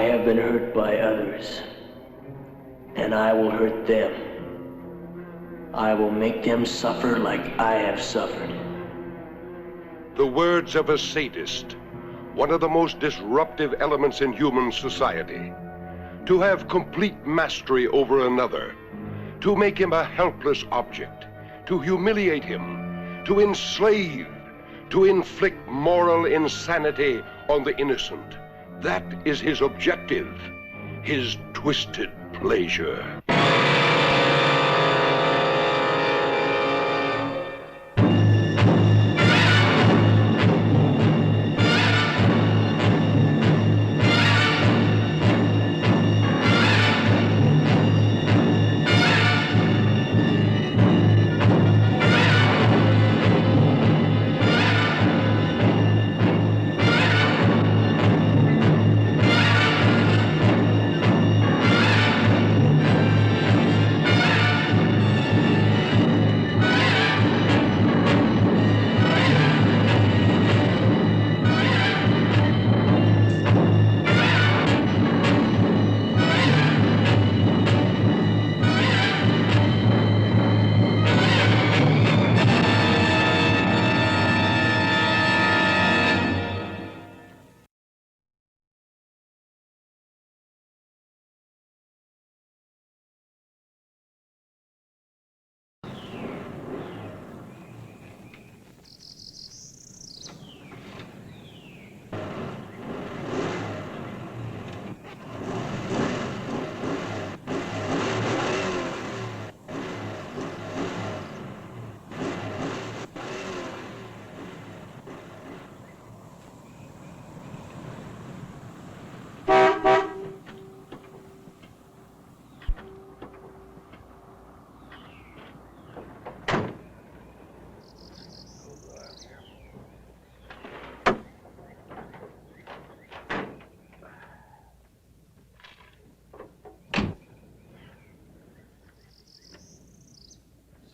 have been hurt by others, and I will hurt them. I will make them suffer like I have suffered. The words of a sadist, one of the most disruptive elements in human society. To have complete mastery over another, to make him a helpless object, to humiliate him, to enslave, to inflict moral insanity on the innocent. That is his objective, his twisted pleasure.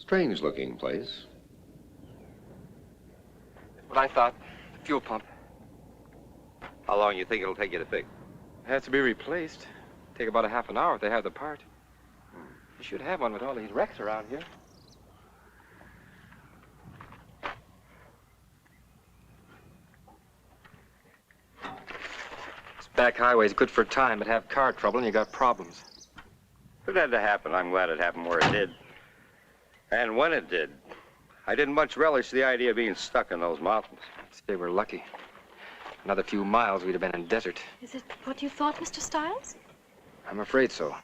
Strange-looking place. What I thought. Fuel pump. How long you think it'll take you to fix? It has to be replaced. Take about a half an hour if they have the part. You should have one with all these wrecks around here. This back highway's good for time, but have car trouble and you got problems. If it had to happen, I'm glad it happened where it did. And when it did, I didn't much relish the idea of being stuck in those mountains. They were lucky. Another few miles, we'd have been in desert. Is it what you thought, Mr. Stiles? I'm afraid so.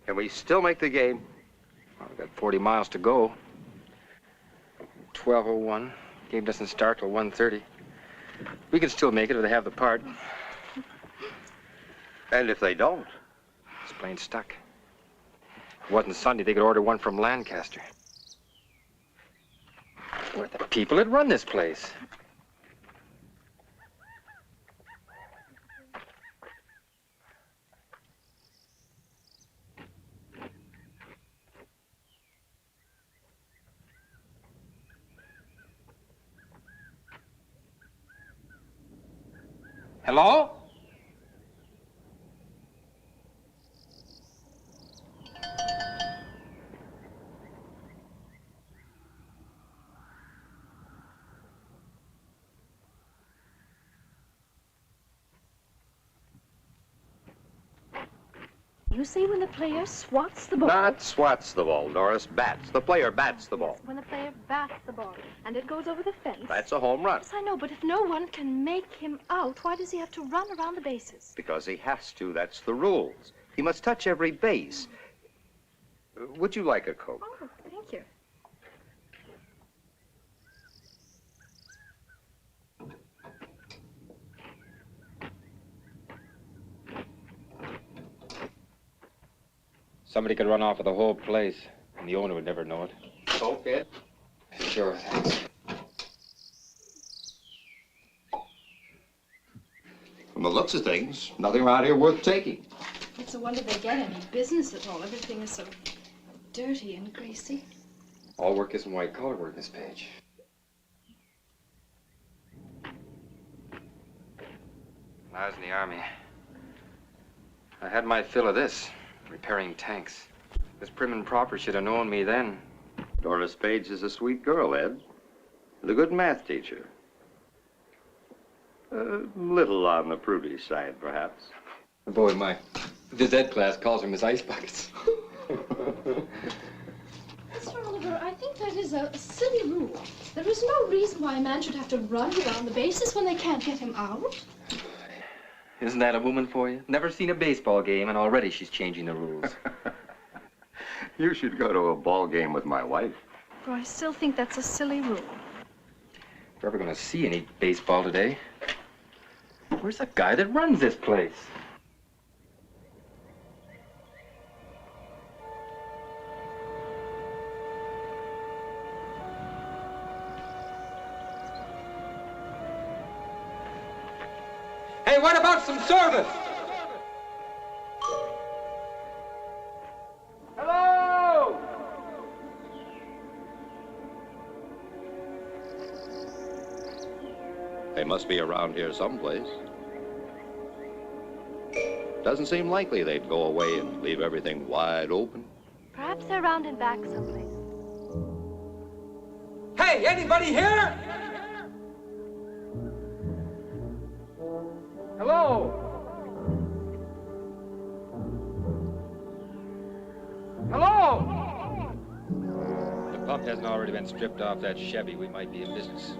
Can we still make the game? Well, we've got 40 miles to go. 12:01. Game doesn't start till 1:30. We can still make it if they have the part. And if they don't? It's plain stuck. If it wasn't Sunday, they could order one from Lancaster. We're the people that run this place. Hello? You say when the player swats the ball. Not swats the ball, Doris. Bats. The player bats the ball. When the player bats the ball and it goes over the fence. That's a home run. Yes, I know, but if no one can make him out, why does he have to run around the bases? Because he has to. That's the rules. He must touch every base. Would you like a Coke? Oh, thank you. Somebody could run off with the whole place, and the owner would never know it. Coke, Ed? Sure, thanks. From the looks of things, nothing around here worth taking. It's a wonder they get any business at all. Everything is so dirty and greasy. All work isn't white collar work, Miss Page. When I was in the Army, I had my fill of this, repairing tanks. This prim and proper should have known me then. Doris Page is a sweet girl, Ed. And a good math teacher. A little on the prudish side, perhaps. Boy, my phys ed class calls her Miss Ice Buckets. Mr. Oliver, I think that is a silly rule. There is no reason why a man should have to run around the bases when they can't get him out. Isn't that a woman for you? Never seen a baseball game, and already she's changing the rules. You should go to a ball game with my wife. But I still think that's a silly rule. If we're ever going to see any baseball today, where's the guy that runs this place? Hey, what about some service? Hello! They must be around here someplace. Doesn't seem likely they'd go away and leave everything wide open. Perhaps they're round and back someplace. Hey, anybody here? Hello? Hello? If the pump hasn't already been stripped off that Chevy, we might be in business.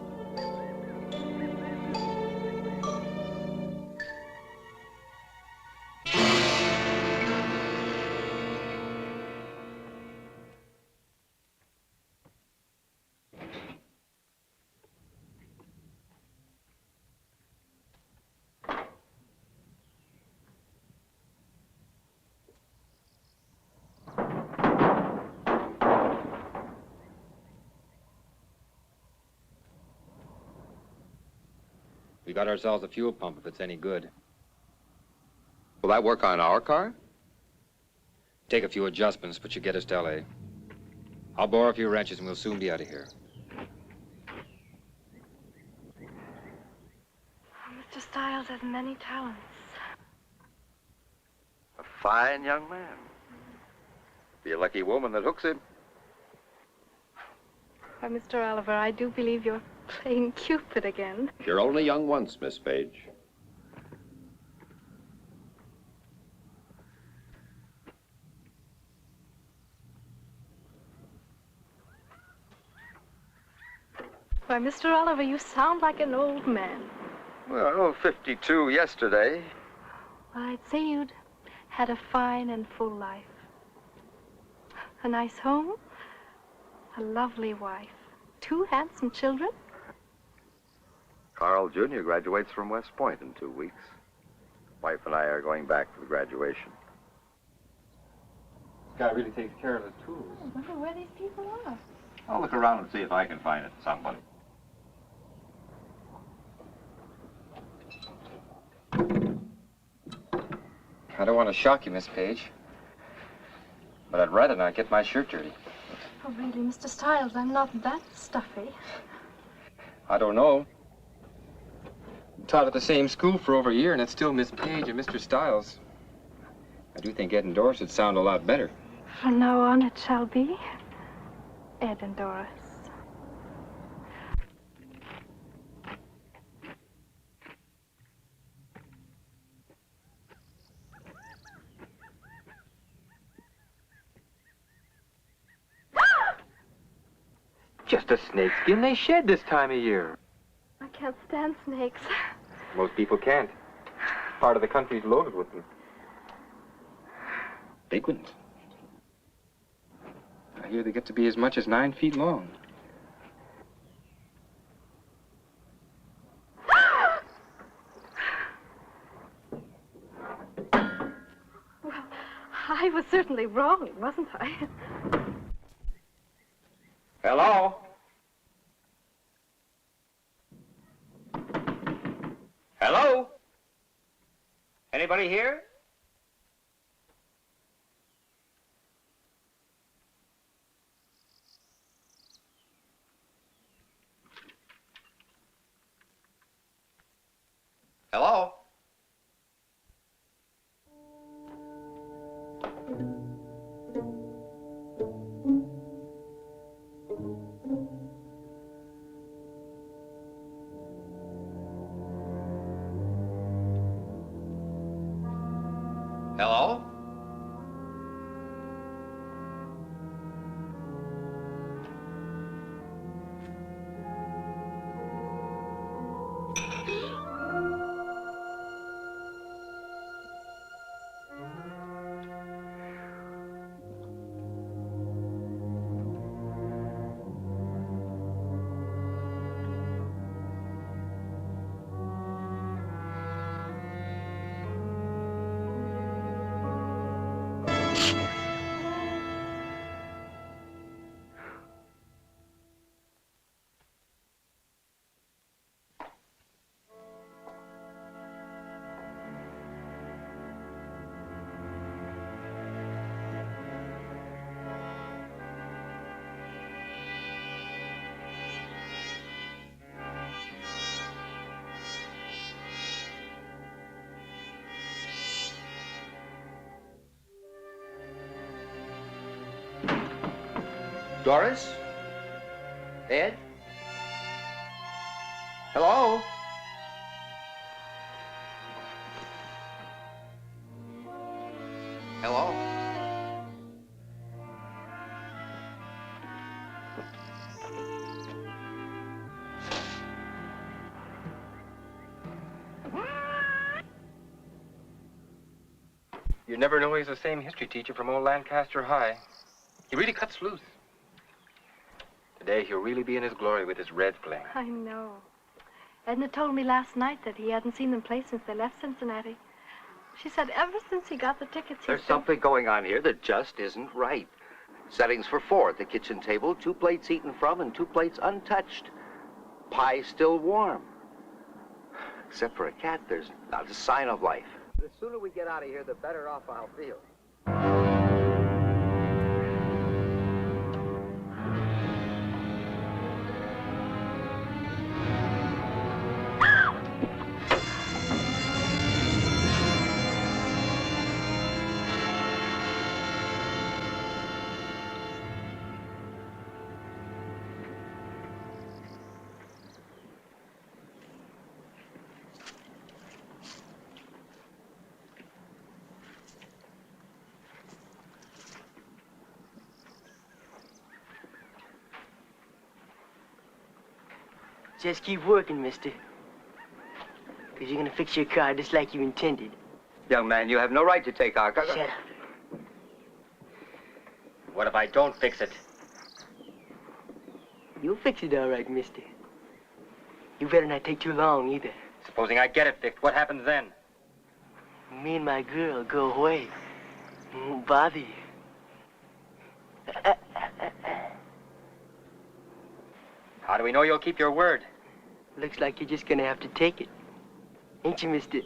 We got ourselves a fuel pump if it's any good. Will that work on our car? Take a few adjustments, but you get us to L.A. I'll borrow a few wrenches and we'll soon be out of here. Mr. Stiles has many talents. A fine young man. Be a lucky woman that hooks him. Why, Mr. Oliver, I do believe you're playing Cupid again. You're only young once, Miss Page. Why, Mr. Oliver, you sound like an old man. Well, 52 yesterday. Well, I'd say you'd had a fine and full life. A nice home, a lovely wife, 2 handsome children. Carl Jr. graduates from West Point in 2 weeks. Wife and I are going back for the graduation. This guy really takes care of his tools. I wonder where these people are. I'll look around and see if I can find it, somebody. I don't want to shock you, Miss Page, but I'd rather not get my shirt dirty. Oh, really, Mr. Stiles, I'm not that stuffy. I don't know. Taught at the same school for over a year, and it's still Miss Page and Mr. Stiles. I do think Ed and Doris would sound a lot better. From now on, it shall be Ed and Doris. Just a snakeskin they shed this time of year. I can't stand snakes. Most people can't. Part of the country's loaded with them. Big ones. I hear they get to be as much as 9 feet long. Well, I was certainly wrong, wasn't I? Hello? Hello? Anybody here? Hello? Hello? Doris? Ed? Hello? Hello? You never know he's the same history teacher from old Lancaster High. He really cuts loose. Today he'll really be in his glory with his Reds playing. I know. Edna told me last night that he hadn't seen them play since they left Cincinnati. She said ever since he got the tickets, There's something going on here that just isn't right. Settings for 4 at the kitchen table, 2 plates eaten from and 2 plates untouched. Pie still warm. Except for a cat, there's not a sign of life. The sooner we get out of here, the better off I'll feel. Just keep working, mister. Because you're going to fix your car just like you intended. Young man, you have no right to take our... Shut up. What if I don't fix it? You'll fix it all right, mister. You better not take too long, either. Supposing I get it fixed, what happens then? Me and my girl go away. Won't bother you. How do we know you'll keep your word? Looks like you're just going to have to take it. Ain't you, mister?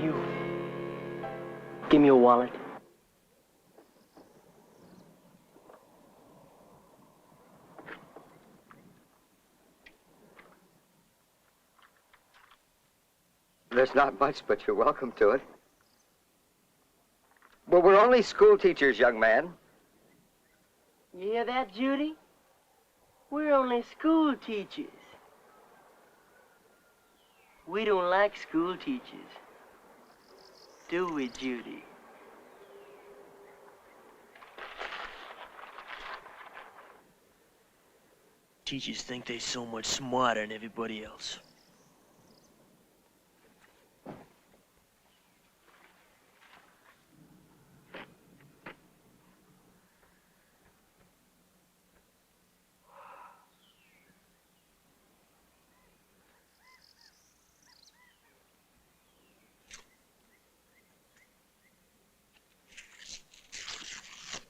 You. Give me your wallet. There's not much, but you're welcome to it. Well, we're only school teachers, young man. You hear that, Judy? We're only school teachers. We don't like school teachers. Do we, Judy? teachers think they're so much smarter than everybody else.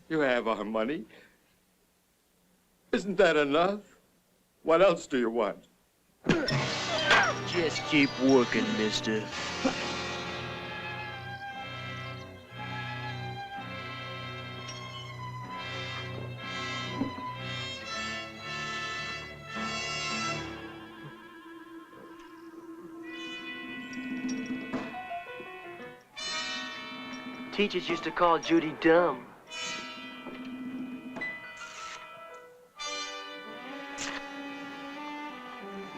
You have our money. Isn't that enough? What else do you want? Just keep working, mister. Teachers used to call Judy dumb.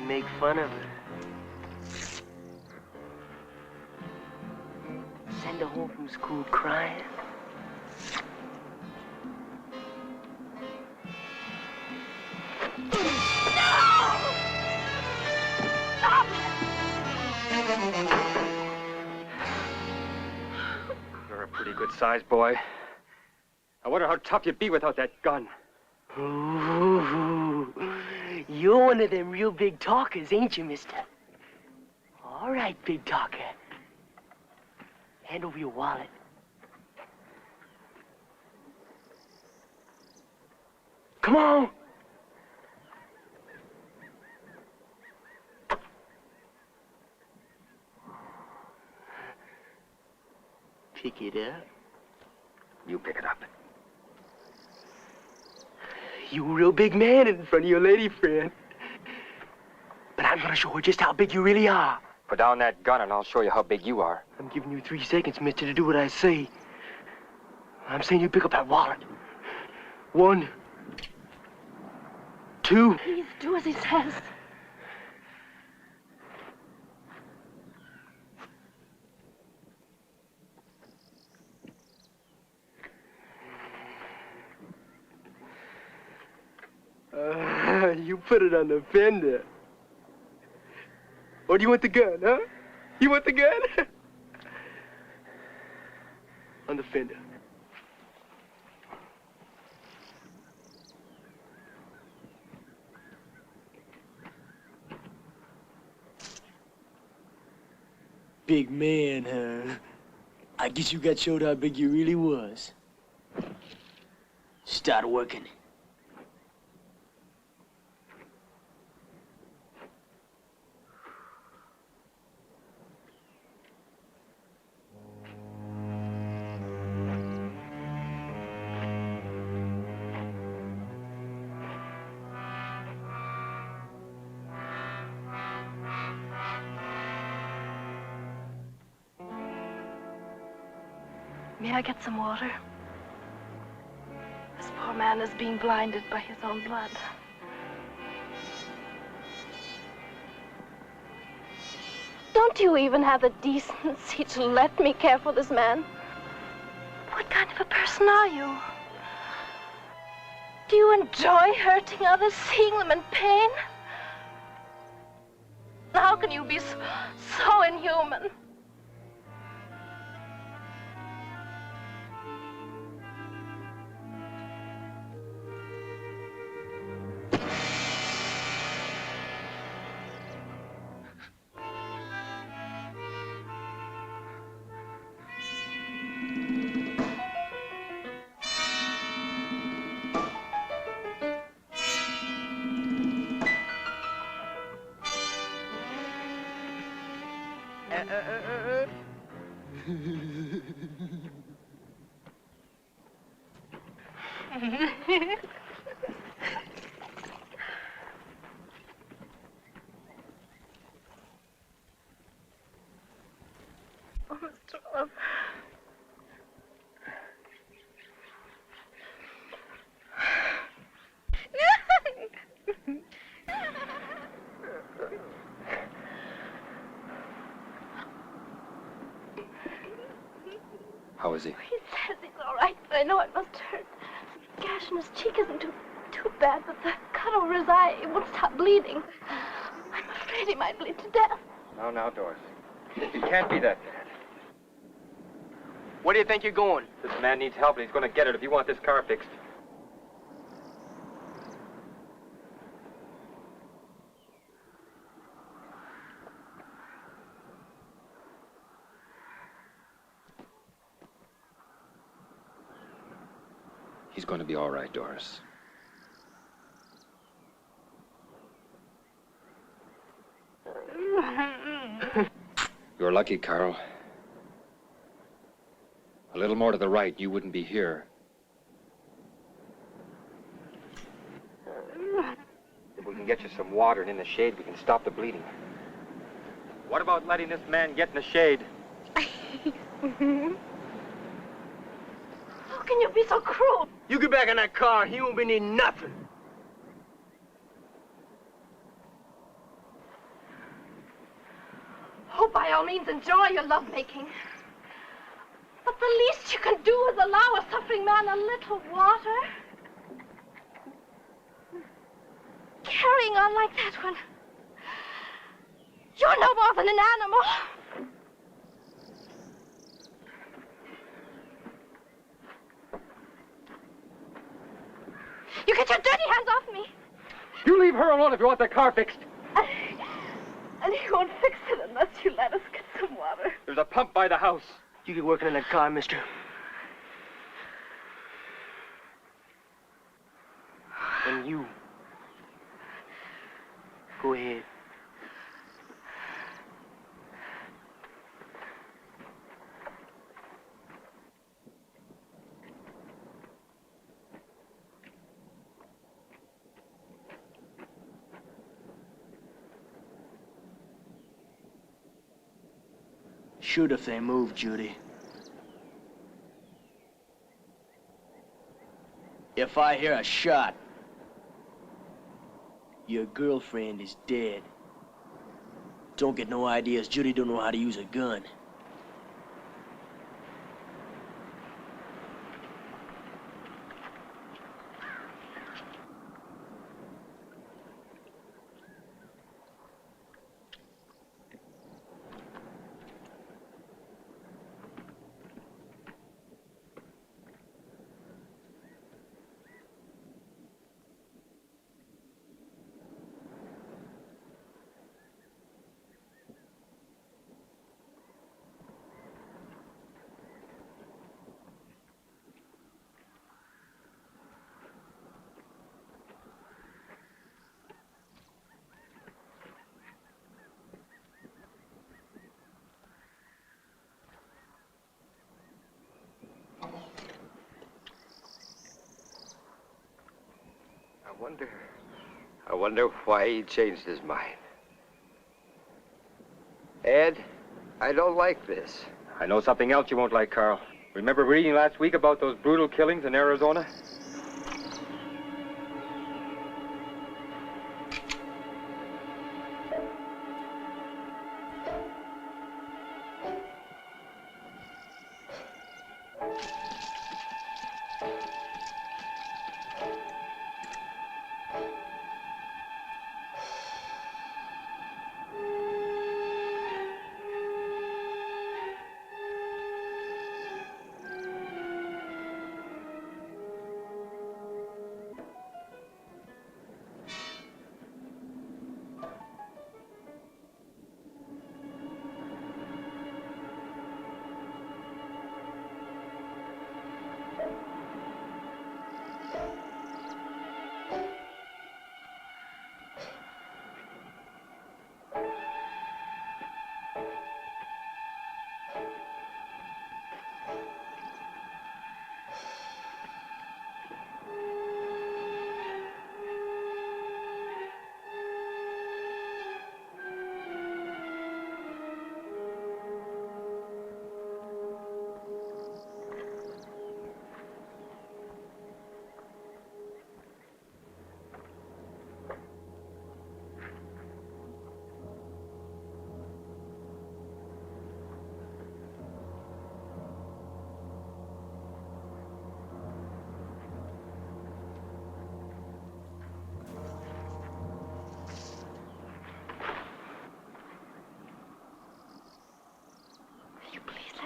Make fun of her. Send her home from school crying. You're a pretty good sized boy. I wonder how tough you'd be without that gun. Ooh, you're one of them real big talkers, ain't you, mister? All right, big talker. Hand over your wallet. Come on! Pick it up. You pick it up. You a real big man in front of your lady friend. But I'm gonna show her just how big you really are. Put down that gun and I'll show you how big you are. I'm giving you 3 seconds, mister, to do what I say. I'm saying you pick up that wallet. 1, 2. Please do as he says. You put it on the fender. Or do you want the gun, huh? You want the gun? On the fender. Big man, huh? I guess you got showed how big you really was. Start working. May I get some water? This poor man is being blinded by his own blood. Don't you even have the decency to let me care for this man? What kind of a person are you? Do you enjoy hurting others, seeing them in pain? How can you be so inhuman? Oh, Mr. Love. How is he? He says he's all right, but I know it must hurt. The gash in his cheek isn't too bad, but the cut cut over his eye, it won't stop bleeding. I'm afraid he might bleed to death. Now, Doris. It can't be that bad. Where do you think you're going? This man needs help, and he's going to get it if you want this car fixed. He's going to be all right, Doris. You're lucky, Carl. A little more to the right, you wouldn't be here. If we can get you some water and in the shade, we can stop the bleeding. What about letting this man get in the shade? How can you be so cruel? You get back in that car, he won't be needing nothing. Oh, by all means, enjoy your lovemaking. But the least you can do is allow a suffering man a little water. Carrying on like that one. You're no more than an animal. You get your dirty hands off me. You leave her alone if you want the car fixed. And he won't fix it unless you let us get some water. There's a pump by the house. You get working in that car, mister. And you. Go ahead. Shoot if they move, Judy. If I hear a shot, your girlfriend is dead. Don't get no ideas. Judy don't know how to use a gun. I wonder why he changed his mind. Ed, I don't like this. I know something else you won't like, Carl. Remember reading last week about those brutal killings in Arizona?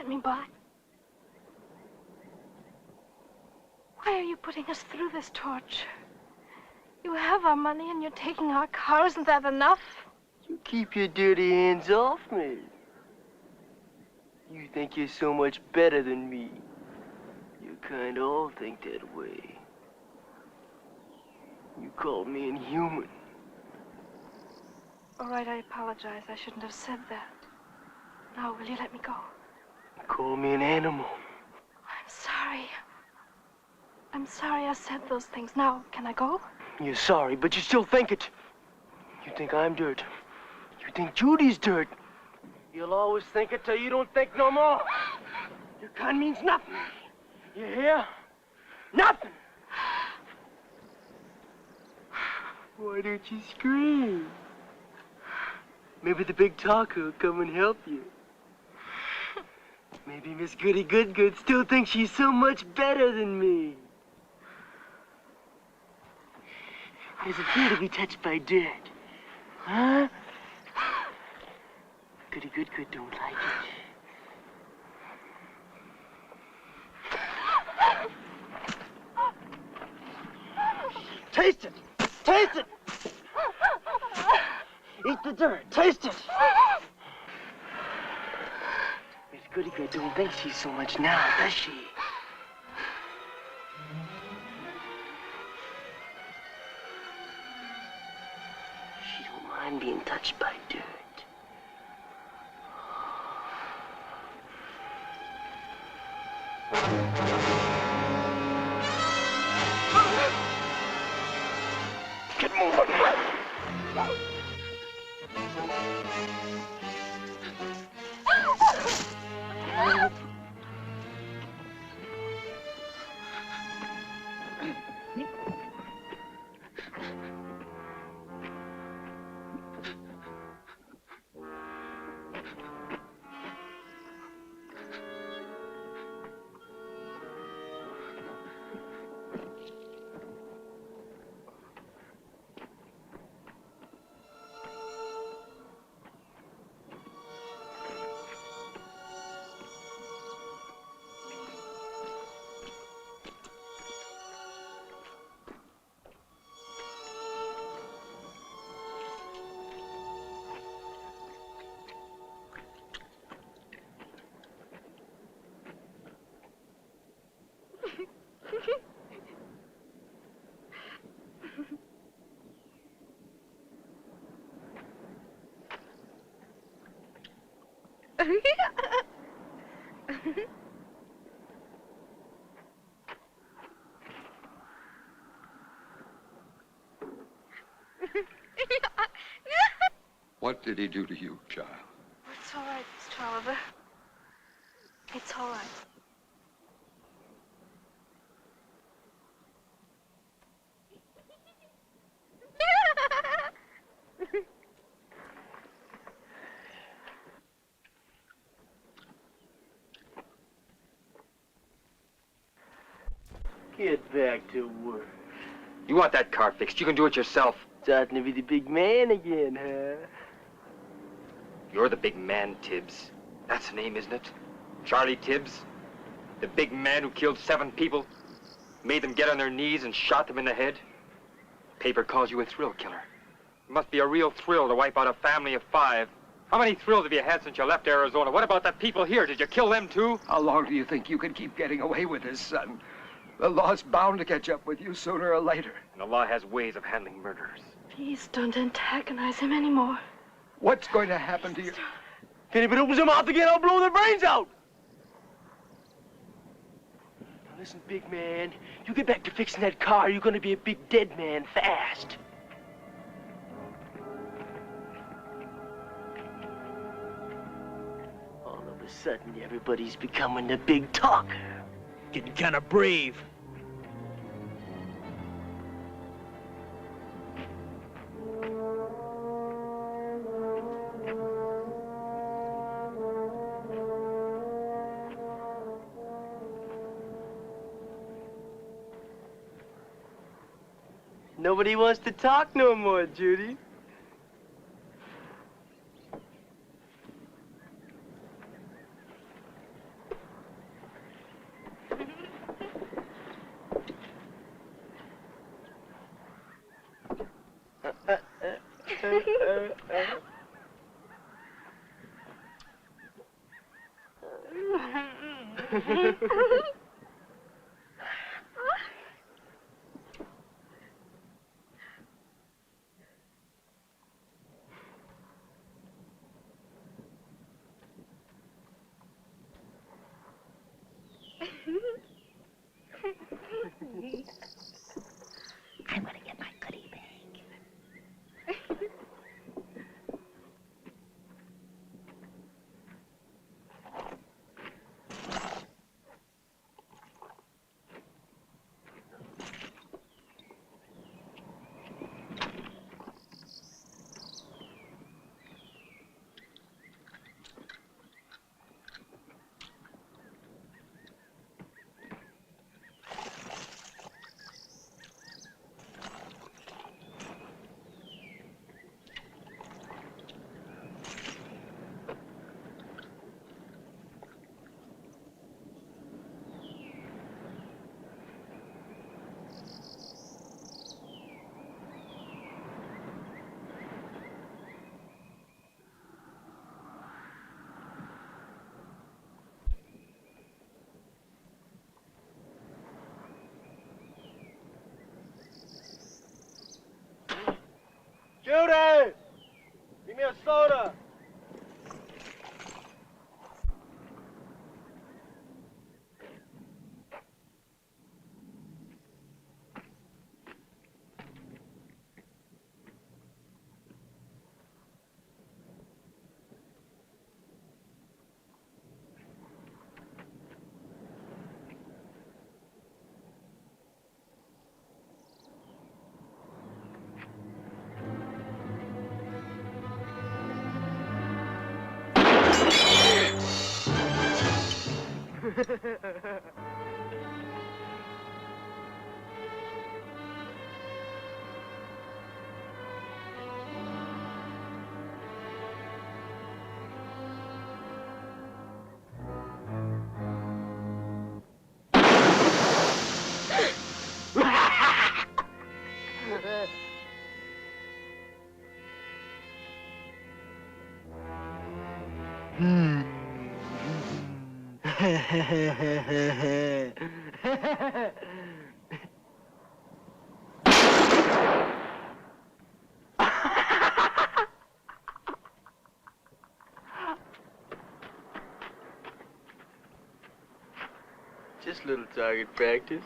let me by? Why are you putting us through this torture? You have our money and you're taking our car. Isn't that enough? You keep your dirty hands off me. You think you're so much better than me. You kind of all think that way. You called me inhuman. All right, I apologize. I shouldn't have said that. Now, will you let me go? You called me an animal. I'm sorry. I'm sorry I said those things. Now, can I go? You're sorry, but you still think it. You think I'm dirt. You think Judy's dirt. You'll always think it till you don't think no more. Your kind means nothing. You hear? Nothing. Why don't you scream? Maybe the big talker will come and help you. Maybe Miss Goody Good still thinks she's so much better than me. How does it feel to be touched by dirt? Huh? Goody Good don't like it. Taste it! Taste it! Eat the dirt! Taste it! Miss Goody don't think she's so much now, does she? She don't mind being touched by dirt. Get moving. What did he do to you, child? It's all right, Mr. Oliver. It's all right. Get back to work. You want that car fixed? You can do it yourself. Starting to be the big man again, huh? You're the big man, Tibbs. That's the name, isn't it? Charlie Tibbs? The big man who killed 7 people? Made them get on their knees and shot them in the head? Paper calls you a thrill killer. It must be a real thrill to wipe out a family of 5. How many thrills have you had since you left Arizona? What about the people here? Did you kill them too? How long do you think you can keep getting away with this, son? The law's bound to catch up with you sooner or later. And the law has ways of handling murderers. Please don't antagonize him anymore. What's going to happen to you? If anybody opens their mouth again, I'll blow their brains out! Now listen, big man, you get back to fixing that car, you're gonna be a big dead man fast. All of a sudden, everybody's becoming the big talker. Getting kind of brave. Nobody wants to talk no more, Judy. I'm gonna get my goodie bag. Judy! Give me a soda! Just a little target practice.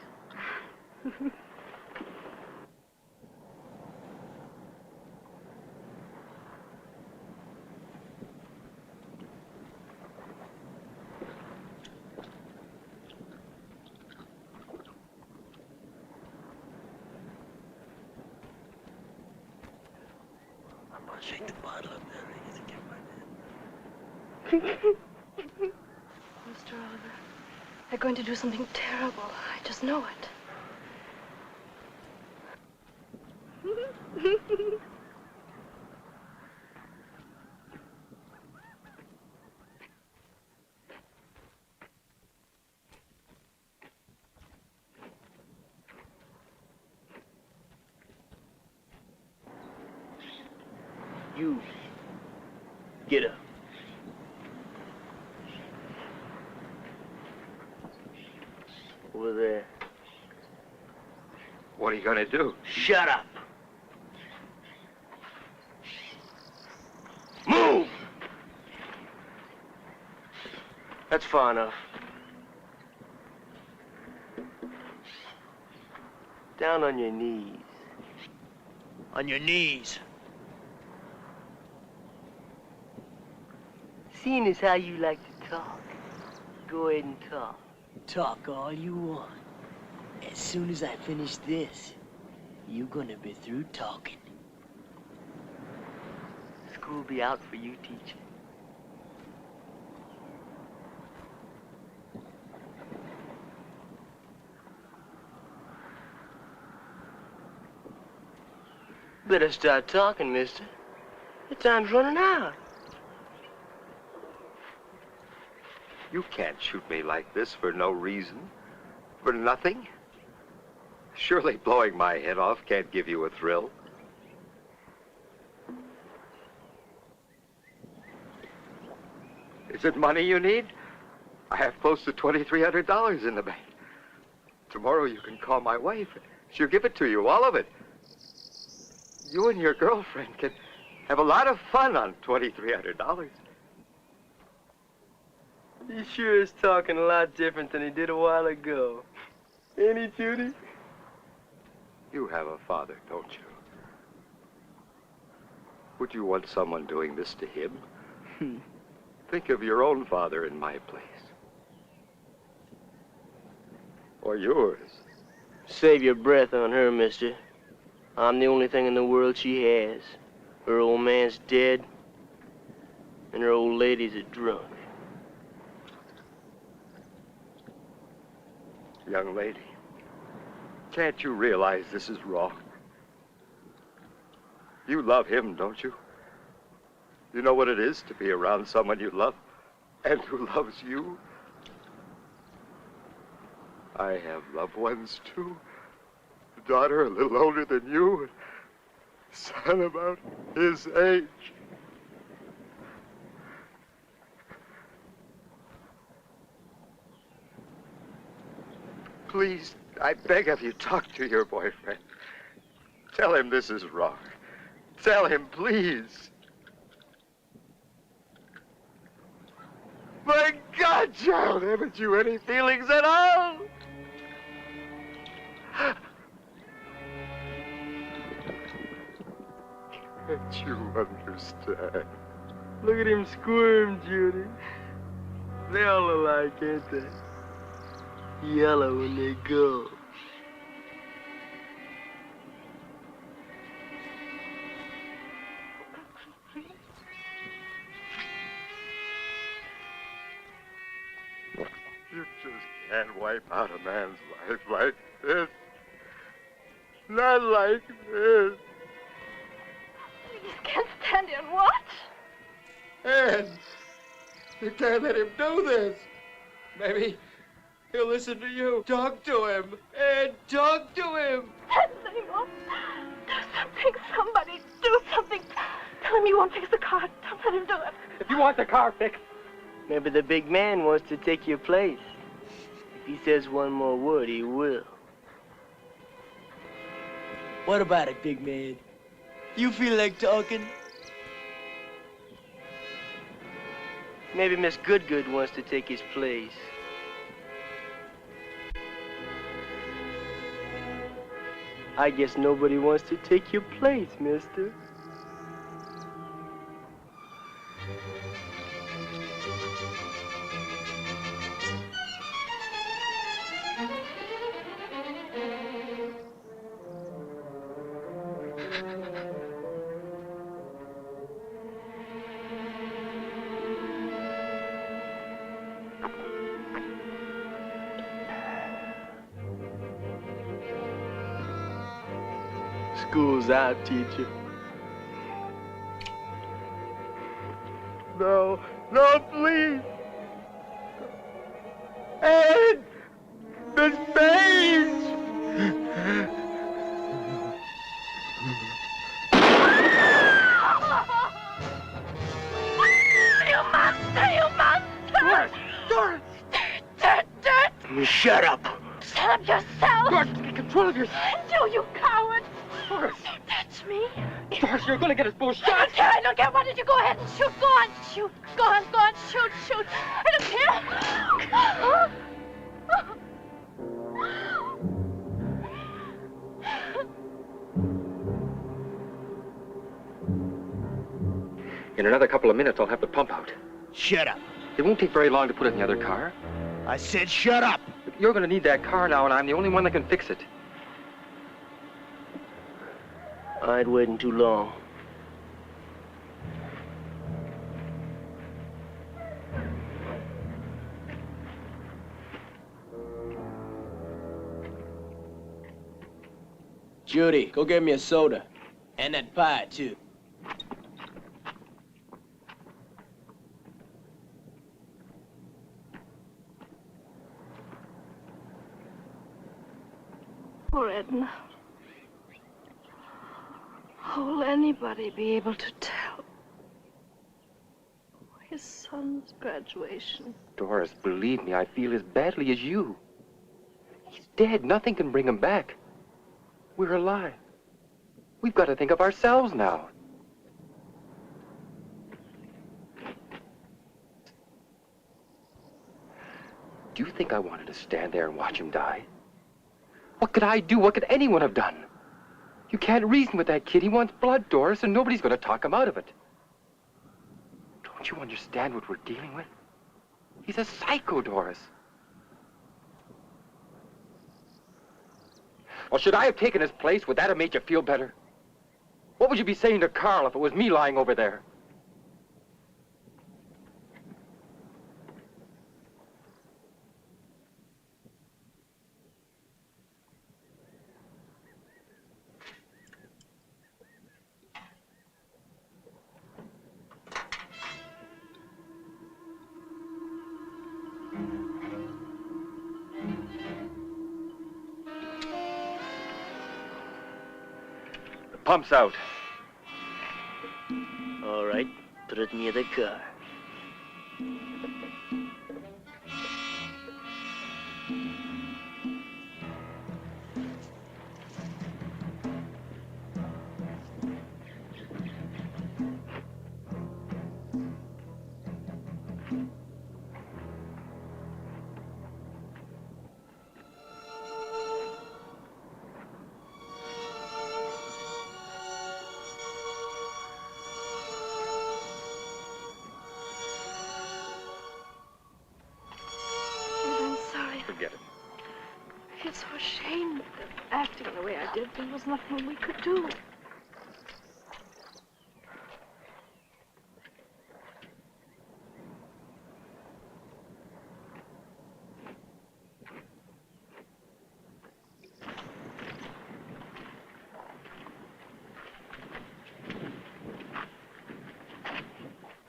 I'm gonna shake the bottle up there to get my name. Mr. Oliver, they're going to do something terrible. I just know it. You get up. Over there. What are you gonna do? Shut up. Move! That's far enough. Down on your knees. On your knees. Seeing as how you like to talk, go ahead and talk. Talk all you want. As soon as I finish this, you're gonna be through talking. School will be out for you, teacher. Better start talking, mister. The time's running out. You can't shoot me like this for no reason. For nothing. Surely blowing my head off can't give you a thrill. Is it money you need? I have close to $2,300 in the bank. Tomorrow you can call my wife. She'll give it to you, all of it. You and your girlfriend can have a lot of fun on $2,300. He sure is talking a lot different than he did a while ago. Ain't he, Judy? You have a father, don't you? Would you want someone doing this to him? Think of your own father in my place. Or yours. Save your breath on her, mister. I'm the only thing in the world she has. Her old man's dead, and her old lady's a drunk. Young lady, can't you realize this is wrong? You love him, don't you? You know what it is to be around someone you love and who loves you? I have loved ones, too. A daughter a little older than you, and a son about his age. Please, I beg of you, talk to your boyfriend. Tell him this is wrong. Tell him, please. My God, child, haven't you any feelings at all? Can't you understand? Look at him squirm, Judy. They all alike, ain't they? Yellow when they go. You just can't wipe out a man's life like this. Not like this. You just can't stand here and watch. Ed, you can't let him do this. Maybe he'll listen to you. Talk to him. Ed, talk to him. Seymour, do something. Somebody do something. Tell him you won't fix the car. Don't let him do it. If you want the car fixed, maybe the big man wants to take your place. If he says one more word, he will. What about it, big man? You feel like talking? Maybe Miss Goodgood wants to take his place. I guess nobody wants to take your place, mister. School's out, teacher. No, no, please. Ed! Miss Page! You monster! You monster! Doris! Dirt! Shut up! Shut up yourself! Doris, get control of yourself! No, you coward! Doris! Don't touch me! Doris, you're gonna get us both I shot! don't care! Why don't you go ahead and shoot? Go on, shoot! Go on, shoot! I don't care! In another couple of minutes, I'll have the pump out. Shut up. It won't take very long to put it in the other car. I said shut up. You're going to need that car now, and I'm the only one that can fix it. I ain't waiting too long. Judy, go get me a soda. And that pie, too. Poor Edna. How will anybody be able to tell? his son's graduation. Doris, believe me, I feel as badly as you. He's dead. Nothing can bring him back. We're alive. We've got to think of ourselves now. Do you think I wanted to stand there and watch him die? What could I do? What could anyone have done? You can't reason with that kid. He wants blood, Doris, and nobody's going to talk him out of it. Don't you understand what we're dealing with? He's a psycho, Doris. Well, should I have taken his place? Would that have made you feel better? What would you be saying to Carl if it was me lying over there? Pump's out. All right, put it near the car. I feel so ashamed of acting the way I did. There was nothing we could do.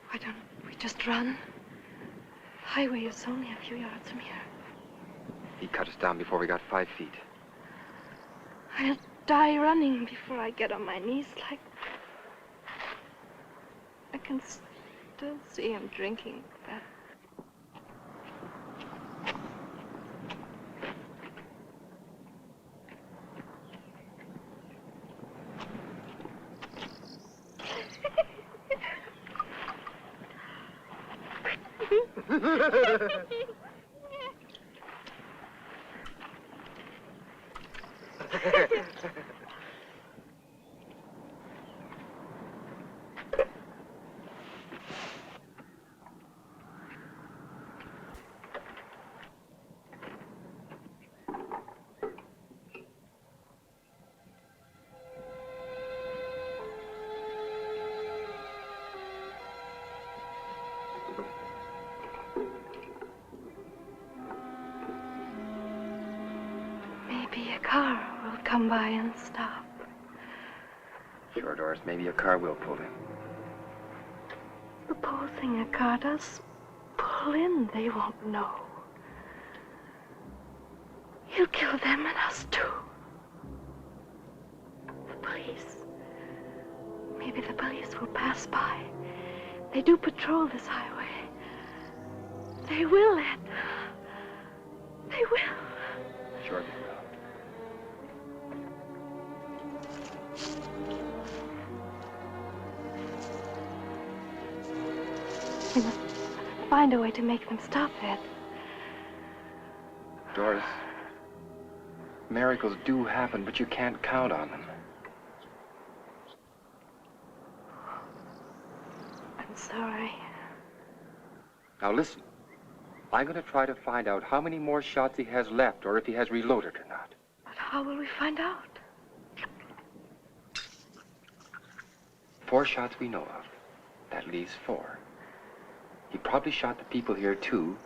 Why don't we just run? The highway is only a few yards from here. He cut us down before we got 5 feet. I'll die running before I get on my knees like... I can still see him drinking that. Car will come by and stop. Sure, Doris, maybe a car will pull in. Supposing a car does pull in, they won't know. He'll kill them and us too. The police. Maybe the police will pass by. They do patrol this highway. They will, Ed. They will. Sure they will. We must find a way to make them stop, Ed. Doris, miracles do happen, but you can't count on them. I'm sorry. Now listen, I'm going to try to find out how many more shots he has left, or if he has reloaded or not. But how will we find out? 4 shots we know of. That leaves 4. He probably shot the people here, too.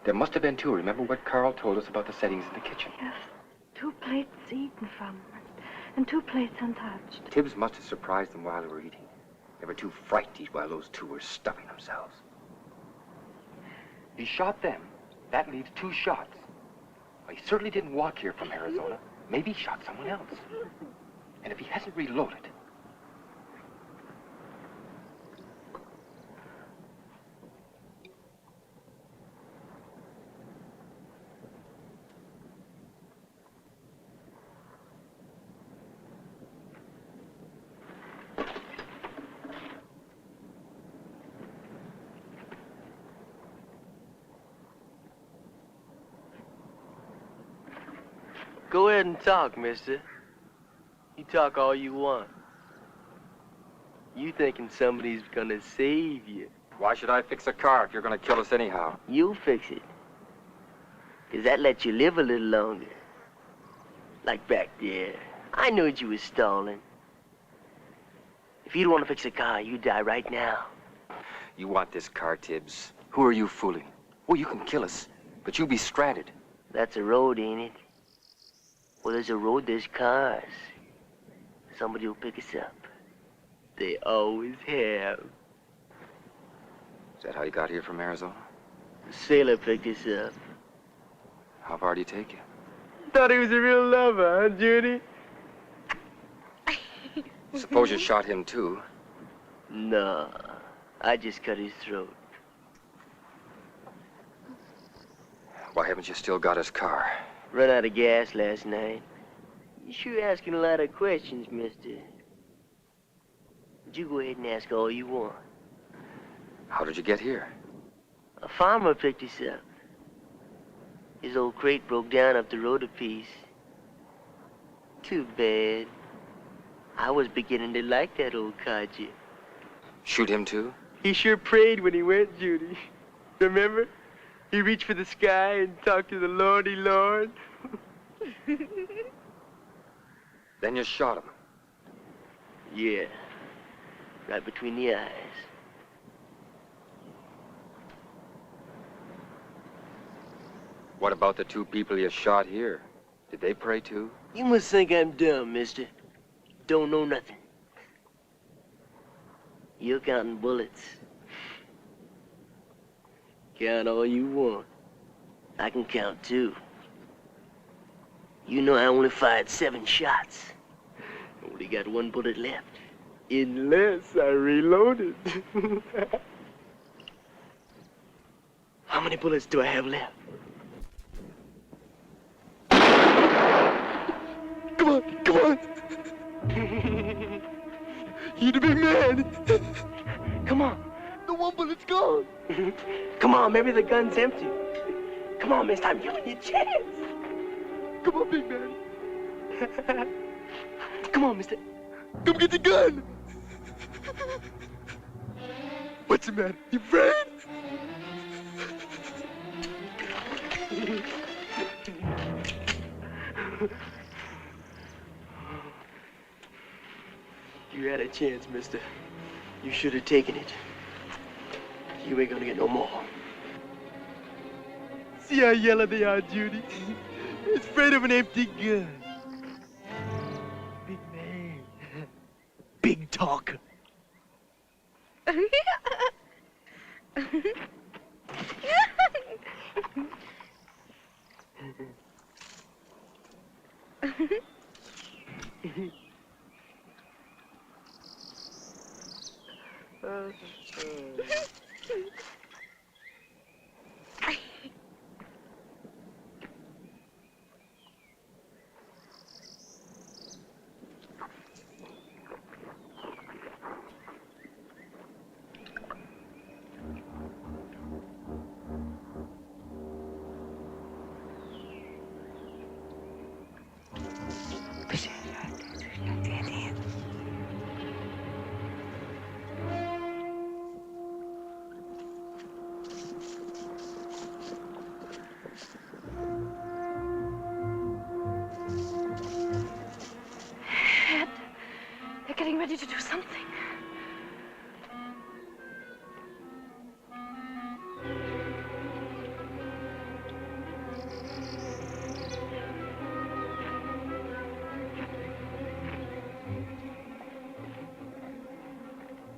There must have been 2. Remember what Carl told us about the settings in the kitchen? Yes. 2 plates eaten from, and 2 plates untouched. Tibbs must have surprised them while they were eating. They were too frightened to eat while those 2 were stuffing themselves. He shot them. That leaves 2 shots. Well, he certainly didn't walk here from Arizona. Maybe he shot someone else. And if he hasn't reloaded... Go ahead and talk, mister. You talk all you want. You thinking somebody's gonna save you. Why should I fix a car if you're gonna kill us anyhow? You'll fix it. 'Cause that lets you live a little longer. Like back there. I knew you was stalling. If you don't want to fix a car, you die right now. You want this car, Tibbs. Who are you fooling? Well, you can kill us, but you'll be stranded. That's a road, ain't it? Well, there's a road, there's cars. Somebody will pick us up. They always have. Is that how you got here from Arizona? The sailor picked us up. How far do you take you? Thought he was a real lover, huh, Judy? Suppose you shot him, too. No, I just cut his throat. Why haven't you still got his car? Run out of gas last night. You sure asking a lot of questions, mister. But you go ahead and ask all you want. How did you get here? A farmer picked us up. His old crate broke down up the road a piece. Too bad. I was beginning to like that old codger. Shoot him, too? He sure prayed when he went, Judy. Remember? He reached for the sky and talked to the Lordy Lord. Then you shot him. Yeah. Right between the eyes. What about the two people you shot here? Did they pray, too? You must think I'm dumb, mister. Don't know nothing. You're counting bullets. Count all you want. I can count too. You know I only fired 7 shots. Only got 1 bullet left. Unless I reloaded. How many bullets do I have left? Come on, come on. You're the big man. Come on. The 1 bullet's gone. Come on, maybe the gun's empty. Come on, mister, I'm giving you a chance. Come on, big man. Come on, mister. Come get the gun. What's the matter? You afraid? You had a chance, mister. You should have taken it. You ain't gonna get no more. See how yellow they are, Judy? It's afraid of an empty gun. Big man. Big talker. They're getting ready to do something.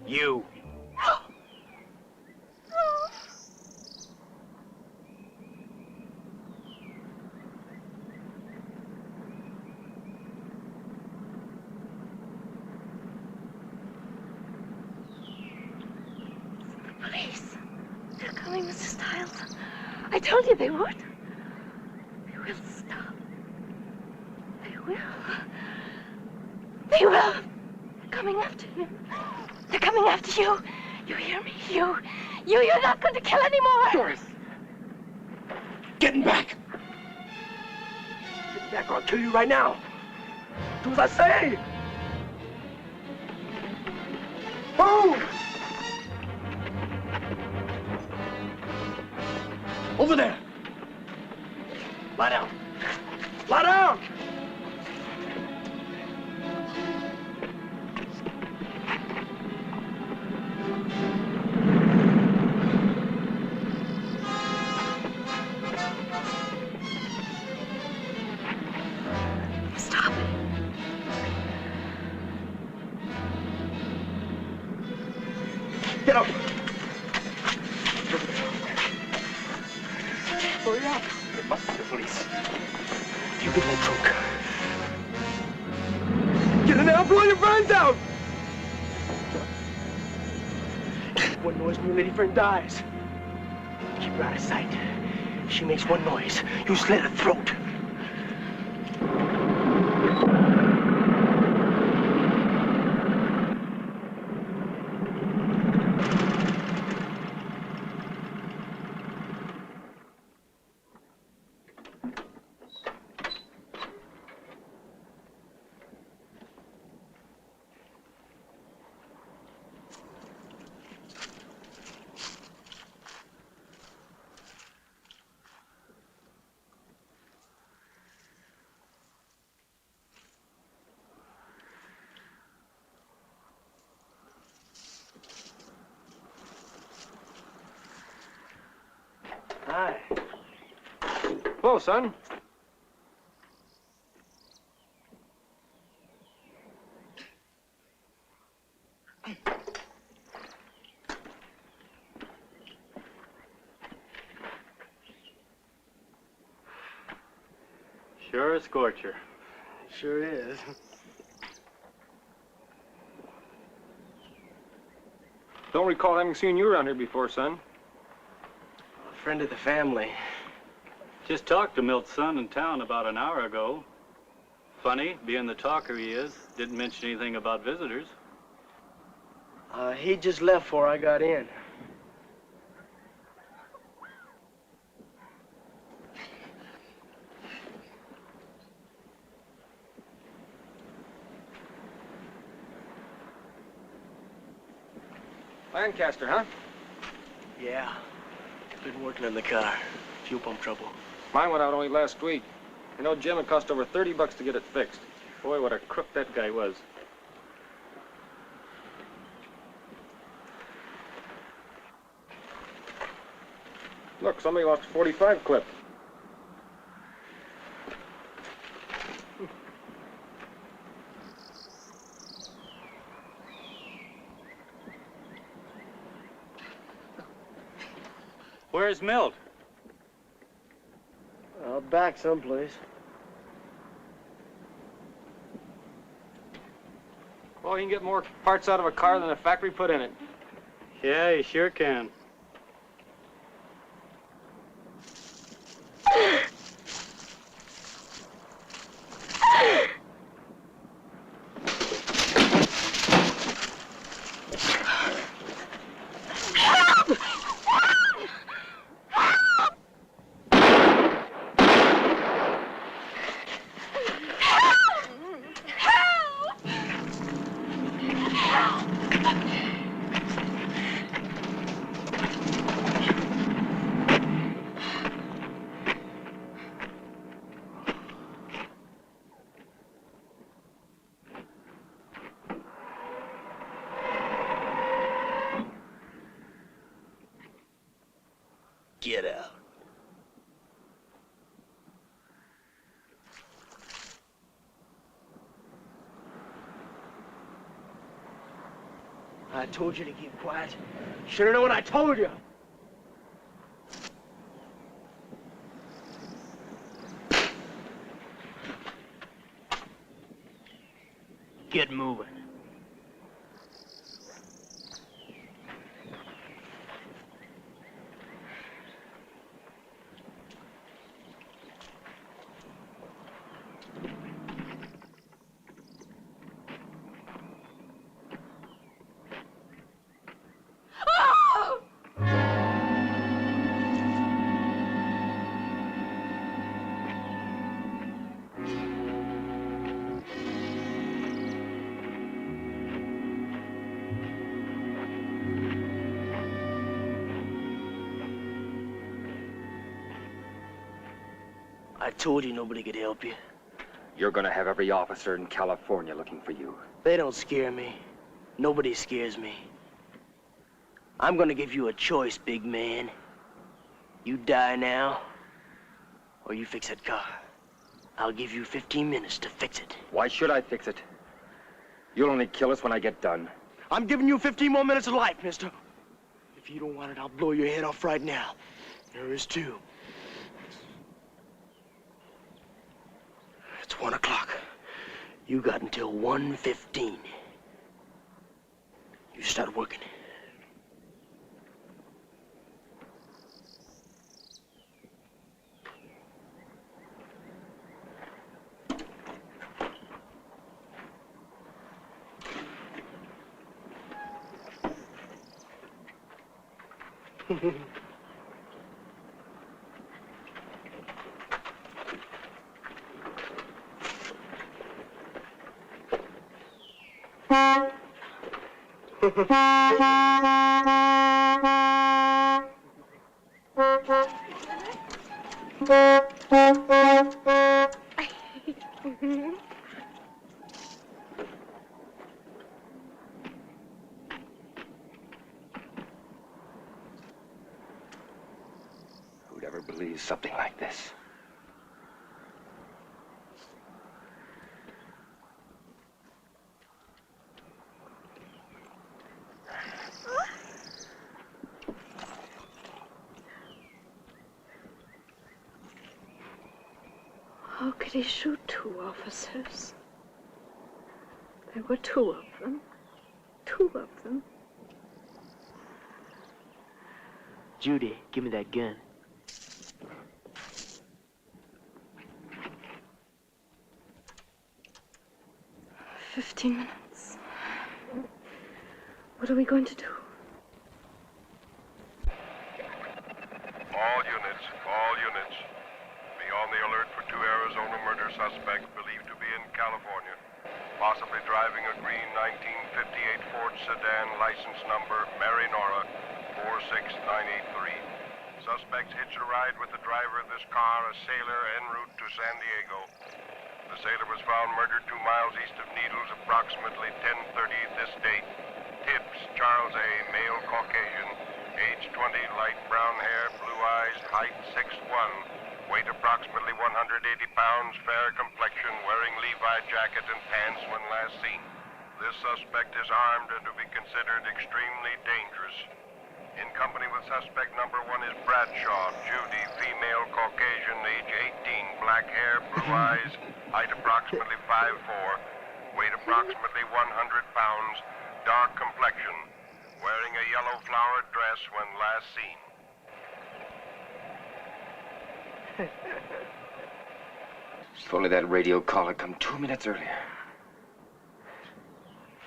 You. Police. They're coming, Mr. Stiles. I told you they would. They will stop. They will. They will. They're coming after him. They're coming after you. You hear me? You're not going to kill anymore. Doris. Getting back. Back or I'll kill you right now. Do as I say. Move! Over there. Lie down. Lie down! Stop. Get up. Hurry up. It must be the police. You get in the trunk. Get in there, I'll blow your brains out! One noise when your lady friend dies. Keep her out of sight. If she makes one noise, you slit her throat. Hi. Hello, son. Sure a scorcher. Sure is. Don't recall having seen you around here before, son. A friend of the family. Just talked to Milt's son in town about an hour ago. Funny, being the talker he is, didn't mention anything about visitors. He just left before I got in. Lancaster, huh? Yeah. Been working on the car. Fuel pump trouble. Mine went out only last week. You know, Jim, it cost over $30 to get it fixed. Boy, what a crook that guy was. Look, somebody lost a 45 clip. Where's Milt? Back someplace. Well, you can get more parts out of a car than a factory put in it. Yeah, you sure can. Get out. I told you to keep quiet. Should have known what I told you. Get moving. I told you nobody could help you. You're gonna have every officer in California looking for you. They don't scare me. Nobody scares me. I'm gonna give you a choice, big man. You die now, or you fix that car. I'll give you 15 minutes to fix it. Why should I fix it? You'll only kill us when I get done. I'm giving you 15 more minutes of life, mister. If you don't want it, I'll blow your head off right now. There is two. It's 1 o'clock. You got until 1:15. You start working. Who'd ever believe something like this? How could he shoot two officers? There were two of them. Two of them. Judy, give me that gun. "15 minutes. What are we going to do?" All units. Be on the alert for two Arizona murder suspects believed to be in California. Possibly driving a green 1958 Ford sedan, license number Mary Nora 46983. Suspects hitched a ride with the driver of this car, a sailor en route to San Diego. The sailor was found murdered 2 miles east of Needles, approximately 10:30 this date. Tibbs, Charles A., male Caucasian, age 20, light brown hair, blue eyes, height 6'1", weight approximately 180 pounds, fair complexion, wearing Levi jacket and pants when last seen. This suspect is armed and to be considered extremely dangerous. In company with suspect number 1 is Bradshaw, Judy, female Caucasian, age 18, black hair, blue eyes, height approximately 5'4", weight approximately 100 pounds, dark complexion, wearing a yellow flowered dress when last seen. If only that radio call had come 2 minutes earlier.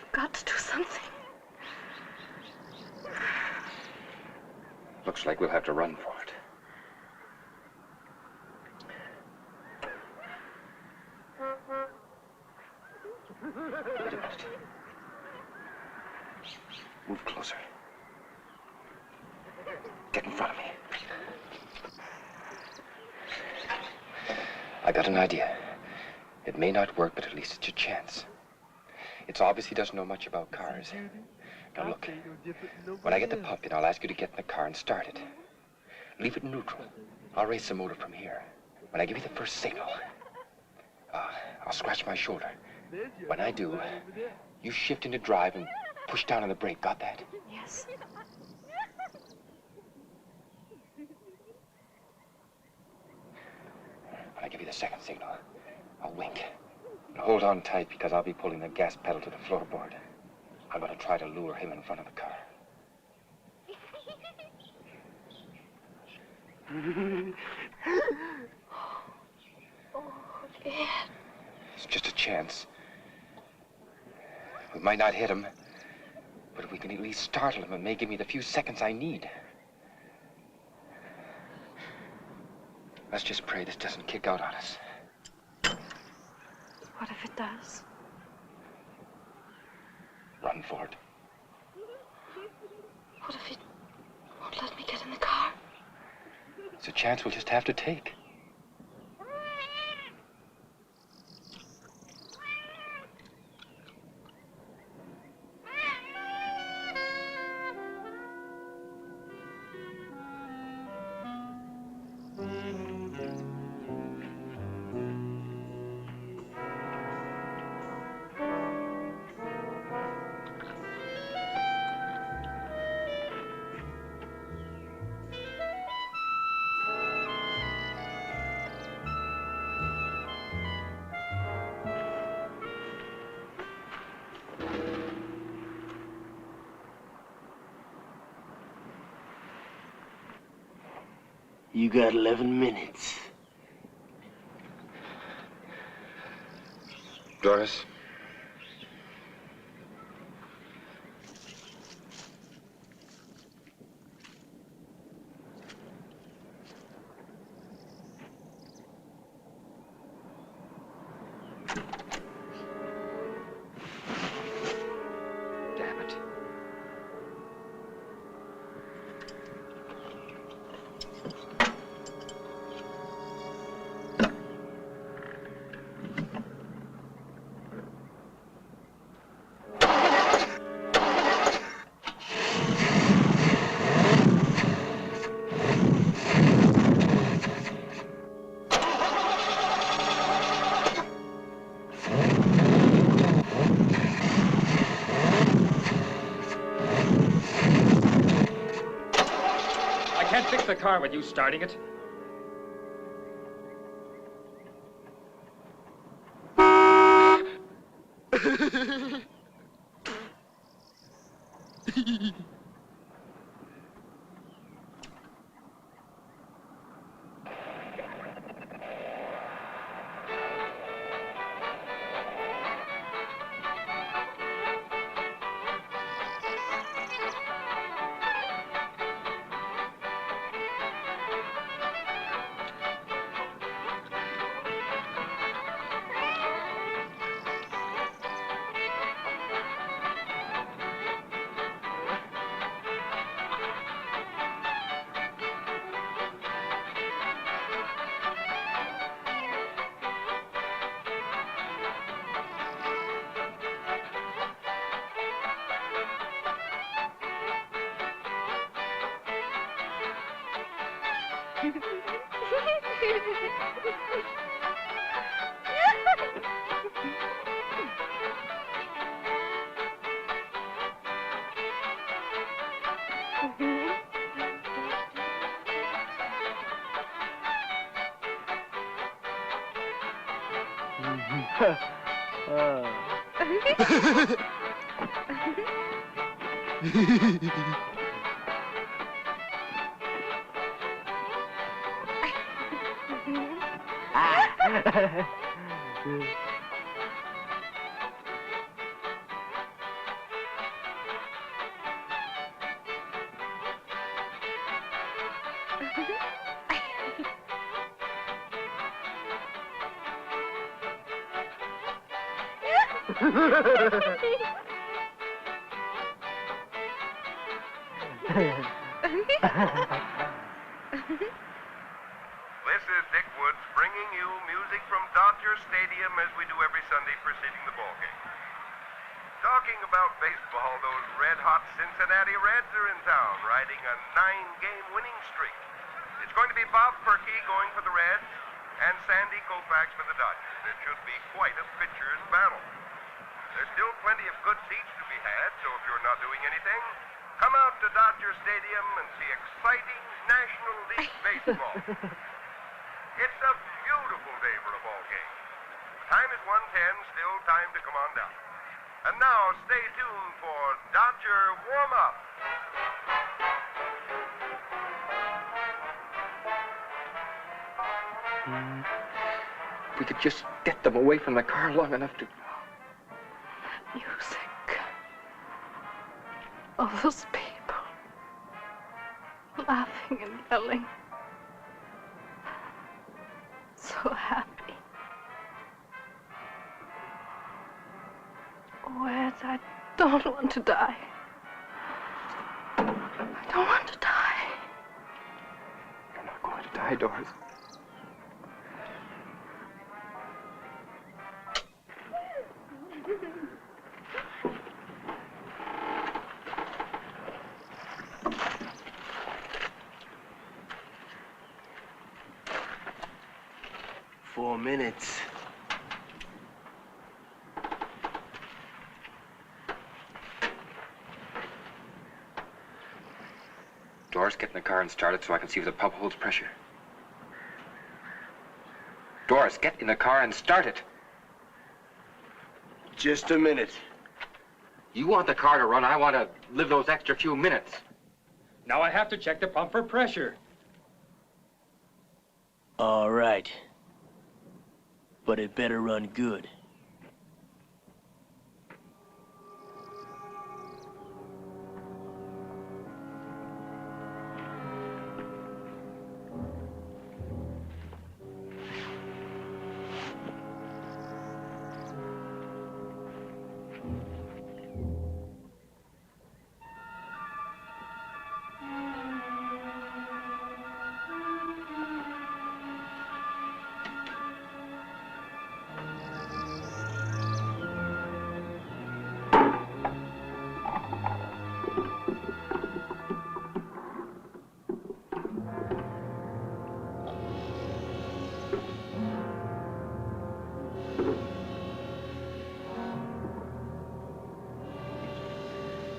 You've got to do something. Looks like we'll have to run for it. Wait a minute. Move closer. Get in front of me. I got an idea. It may not work, but at least it's a chance. It's obvious he doesn't know much about cars. Now look, when I get the pump in, I'll ask you to get in the car and start it. Leave it neutral. I'll race the motor from here. When I give you the first signal, I'll scratch my shoulder. When I do, you shift into drive and push down on the brake. Got that? Yes. When I give you the second signal, I'll wink. And hold on tight because I'll be pulling the gas pedal to the floorboard. I'm going to try to lure him in front of the car. It's just a chance. We might not hit him, but if we can at least startle him, it may give me the few seconds I need. Let's just pray this doesn't kick out on us. What if it does? Run for it. What if it won't let me get in the car? It's a chance we'll just have to take. You got 11 minutes. Doris? Damn it. I can't fix the car with you starting it. This is Dick Woods bringing you music from Dodger Stadium as we do every Sunday preceding the ball game. Talking about baseball, those red-hot Cincinnati Reds are in town, riding a 9-game winning streak. It's going to be Bob Perky going for the Reds and Sandy Koufax for the Dodgers. It should be quite a pitcher's battle. There's still plenty of good seats to be had, so if you're not doing anything, come out to Dodger Stadium and see exciting National League baseball. It's a beautiful day for a ball game. Time is 1:10, still time to come on down. And now, stay tuned for Dodger Warm-Up. If we could just get them away from the car long enough to... Music. All those people. Laughing and yelling. So happy. Whereas I don't want to die. I don't want to die. You're not going to die, Doris. Four minutes. Doris, get in the car and start it so I can see if the pump holds pressure. Doris, get in the car and start it. Just a minute. You want the car to run, I want to live those extra few minutes. Now I have to check the pump for pressure. All right. But it better run good.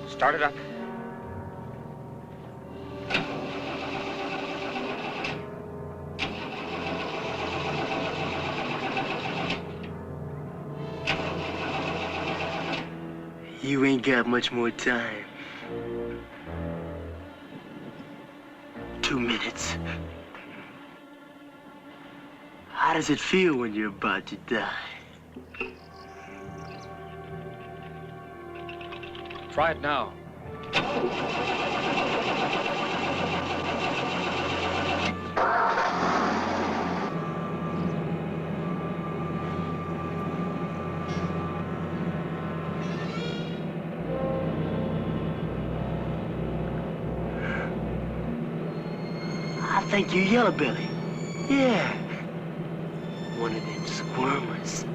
Start it up. You ain't got much more time. 2 minutes. How does it feel when you're about to die? Try it now. I think you Yellow Belly. Yeah. One of them squirmers.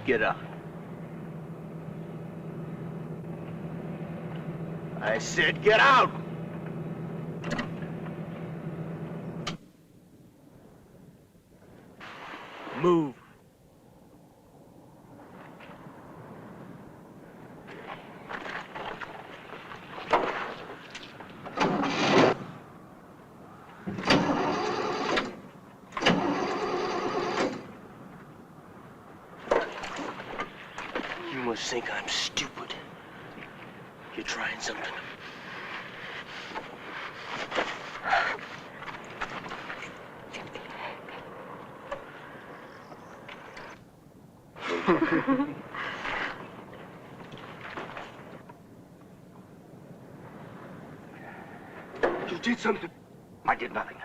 Get up. I said get out! Move. You must think I'm stupid. You're trying something. You did something. I did nothing.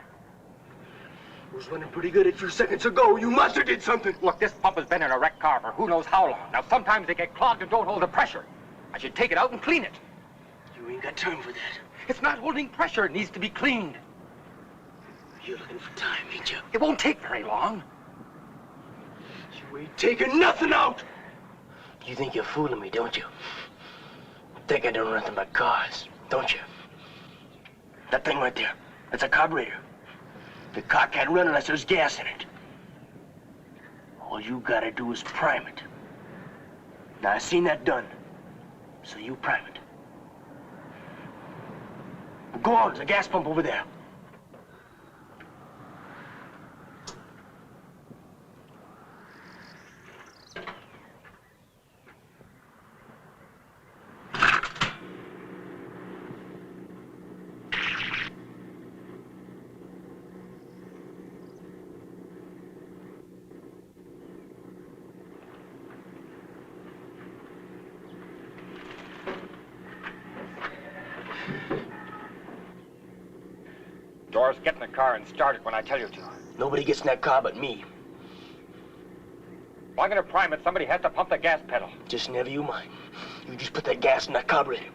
It was running pretty good a few seconds ago. You must have did something. Look, this pump has been in a wrecked car for who knows how long. Now, sometimes they get clogged and don't hold the pressure. I should take it out and clean it. You ain't got time for that. It's not holding pressure. It needs to be cleaned. You're looking for time, ain't you? It won't take very long. You ain't taking nothing out. You think you're fooling me, don't you? Think I don't know nothing but cars, don't you? That thing right there, that's a carburetor. The car can't run unless there's gas in it. All you gotta do is prime it. Now, I've seen that done, so you prime it. Go on, there's a gas pump over there. yours, get in the car and start it when I tell you to. Nobody gets in that car but me. If I'm gonna prime it, somebody has to pump the gas pedal. Just never you mind. You just put that gas in that carburetor.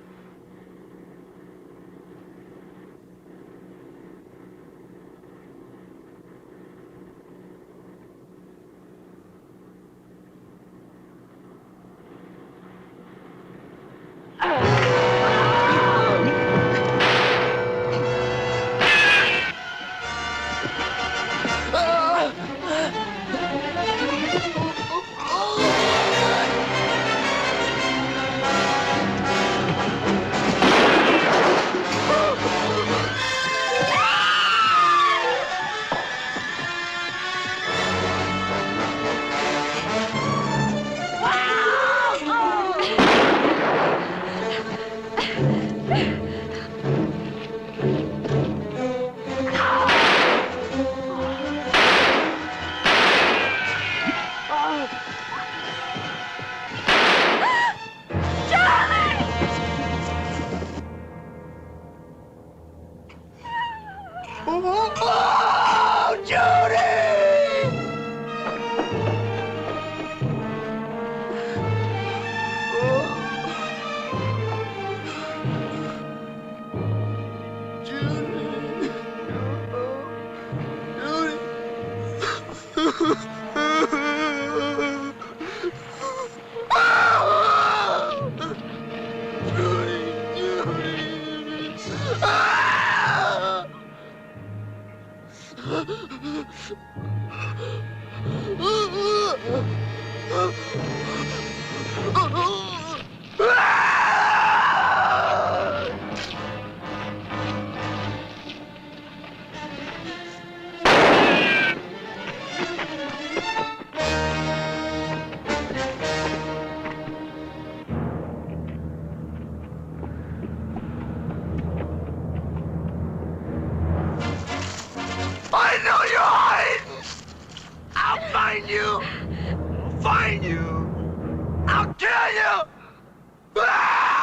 I know you're hiding! I'll find you! Find you! I'll kill you! Ah!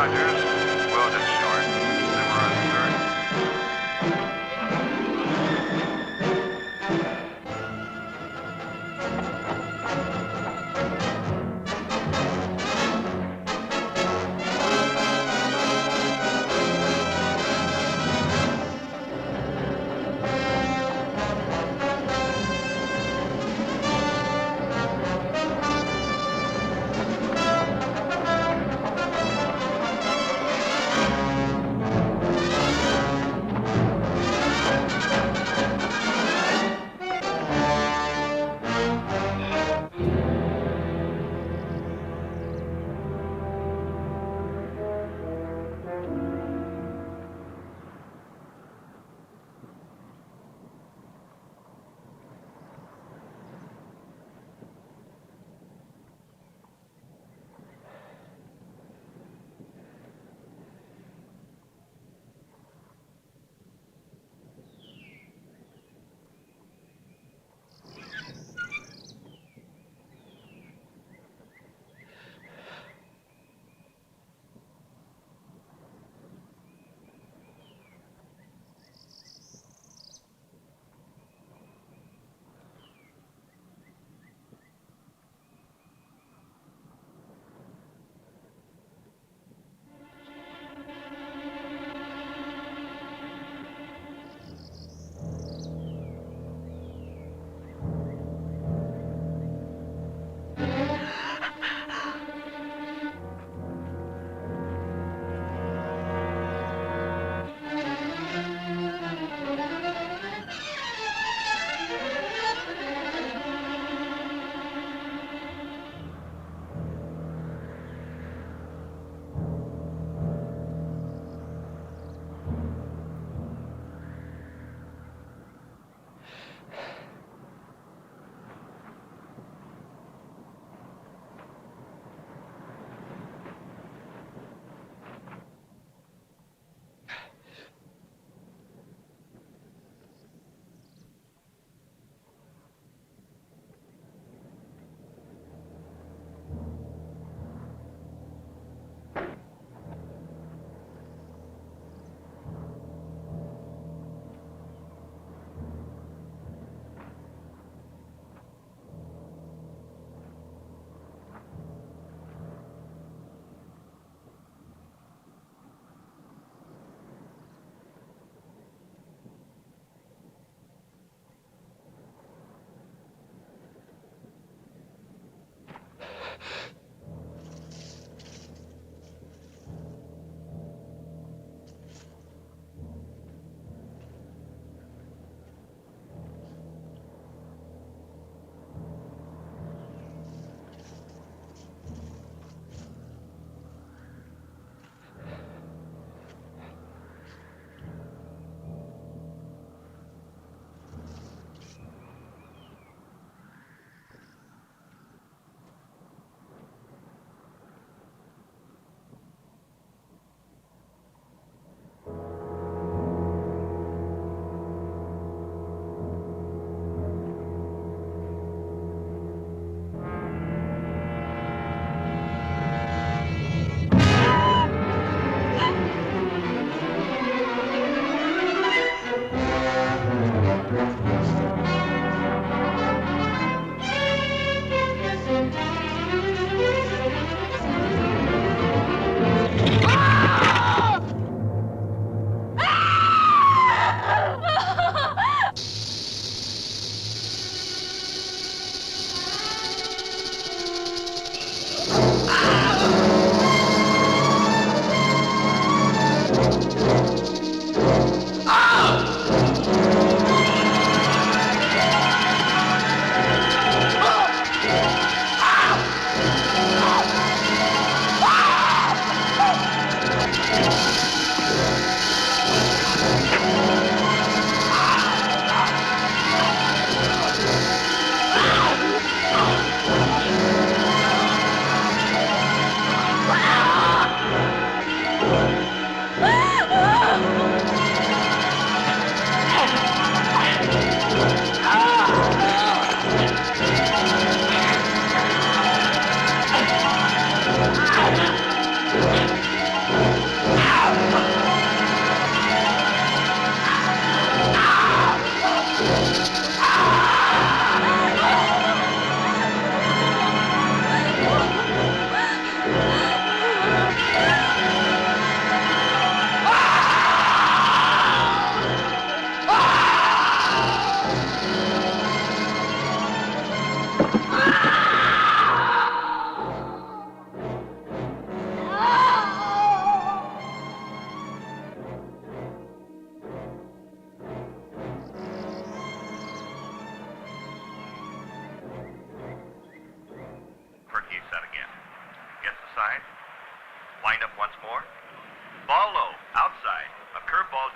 Rogers. We'll hit short. Then we're on third.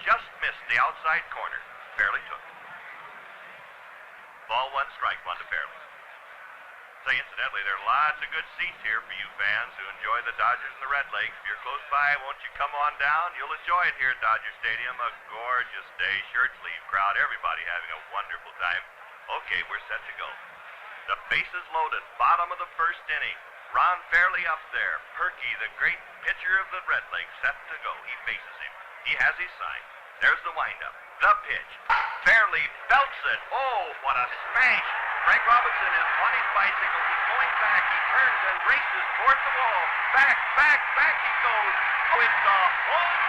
just missed the outside corner. Fairly took it. Ball one, strike one to Fairly. Say, incidentally, there are lots of good seats here for you fans who enjoy the Dodgers and the Red Lakes. If you're close by, won't you come on down? You'll enjoy it here at Dodger Stadium. A gorgeous day, shirt sleeve crowd, everybody having a wonderful time. Okay, we're set to go. The bases loaded, bottom of the first inning. Ron Fairly up there. Perky, the great pitcher of the Red Lakes, set to go. He faces him. He has his sign. There's the windup. The pitch. Fairly belts it. Oh, what a smash. Frank Robinson is on his bicycle. He's going back. He turns and races toward the wall. Back he goes. Oh, it's a home